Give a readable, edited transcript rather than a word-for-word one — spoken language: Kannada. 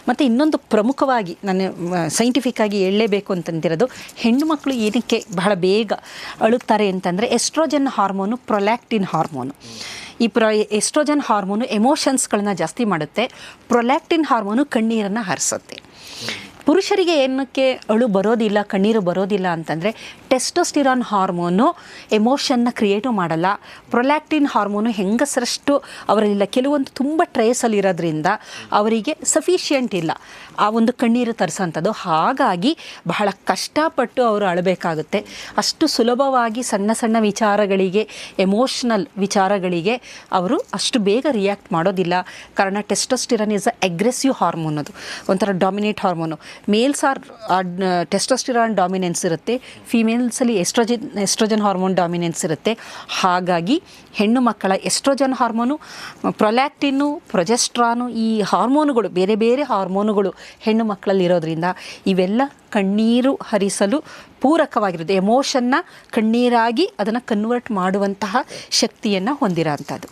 ಮತ್ತು ಇನ್ನೊಂದು ಪ್ರಮುಖವಾಗಿ ನಾನು ಸೈಂಟಿಫಿಕ್ ಆಗಿ ಹೇಳಲೇಬೇಕು ಅಂತಂದಿರೋದು, ಹೆಣ್ಣು ಮಕ್ಕಳು ಏನಕ್ಕೆ ಬಹಳ ಬೇಗ ಅಳುತ್ತಾರೆ ಅಂತಂದರೆ ಎಸ್ಟ್ರೋಜನ್ ಹಾರ್ಮೋನು, ಪ್ರೊಲ್ಯಾಕ್ಟಿನ್ ಹಾರ್ಮೋನು. ಈ ಎಸ್ಟ್ರೋಜನ್ ಹಾರ್ಮೋನು ಎಮೋಷನ್ಸ್ಗಳನ್ನ ಜಾಸ್ತಿ ಮಾಡುತ್ತೆ, ಪ್ರೊಲ್ಯಾಕ್ಟಿನ್ ಹಾರ್ಮೋನು ಕಣ್ಣೀರನ್ನು ಹರಿಸುತ್ತೆ. ಪುರುಷರಿಗೆ ಏನಕ್ಕೆ ಅಳು ಬರೋದಿಲ್ಲ, ಕಣ್ಣೀರು ಬರೋದಿಲ್ಲ ಅಂತಂದರೆ ಟೆಸ್ಟೋಸ್ಟಿರಾನ್ ಹಾರ್ಮೋನು ಎಮೋಷನ್ನ ಕ್ರಿಯೇಟು ಮಾಡಲ್ಲ. ಪ್ರೊಲ್ಯಾಕ್ಟಿನ್ ಹಾರ್ಮೋನು ಹೆಂಗಸರಷ್ಟು ಅವರಲ್ಲಿಲ್ಲ. ಕೆಲವೊಂದು ತುಂಬ ಟ್ರೇಸಲ್ಲಿರೋದ್ರಿಂದ ಅವರಿಗೆ ಸಫಿಷಿಯೆಂಟ್ ಇಲ್ಲ ಆ ಒಂದು ಕಣ್ಣೀರು ತರಿಸೋಂಥದ್ದು. ಹಾಗಾಗಿ ಬಹಳ ಕಷ್ಟಪಟ್ಟು ಅವರು ಅಳಬೇಕಾಗುತ್ತೆ. ಅಷ್ಟು ಸುಲಭವಾಗಿ ಸಣ್ಣ ಸಣ್ಣ ವಿಚಾರಗಳಿಗೆ, ಎಮೋಷ್ನಲ್ ವಿಚಾರಗಳಿಗೆ ಅವರು ಅಷ್ಟು ಬೇಗ ರಿಯಾಕ್ಟ್ ಮಾಡೋದಿಲ್ಲ. ಕಾರಣ testosterone is a aggressive hormone, ಅದು ಒಂಥರ dominate hormone. Males are testosterone dominance ಇರುತ್ತೆ, ಫಿಮೇಲ್ಸಲ್ಲಿ ಎಸ್ಟ್ರೋಜನ್ ಹಾರ್ಮೋನ್ ಡಾಮಿನೆನ್ಸ್ ಇರುತ್ತೆ. ಹಾಗಾಗಿ ಹೆಣ್ಣು ಮಕ್ಕಳ ಎಸ್ಟ್ರೋಜನ್ ಹಾರ್ಮೋನು, ಪ್ರೊಲ್ಯಾಕ್ಟಿನ್ನು, ಪ್ರೊಜೆಸ್ಟ್ರಾನು, ಈ ಹಾರ್ಮೋನುಗಳು, ಬೇರೆ ಬೇರೆ ಹಾರ್ಮೋನುಗಳು ಹೆಣ್ಣು ಮಕ್ಕಳಲ್ಲಿ ಇರೋದ್ರಿಂದ ಇವೆಲ್ಲ ಕಣ್ಣೀರು ಹರಿಸಲು ಪೂರಕವಾಗಿರುತ್ತೆ. ಎಮೋಷನ್ನ ಕಣ್ಣೀರಾಗಿ ಅದನ್ನು ಕನ್ವರ್ಟ್ ಮಾಡುವಂತಹ ಶಕ್ತಿಯನ್ನು ಹೊಂದಿರೋ ಅಂಥದ್ದು.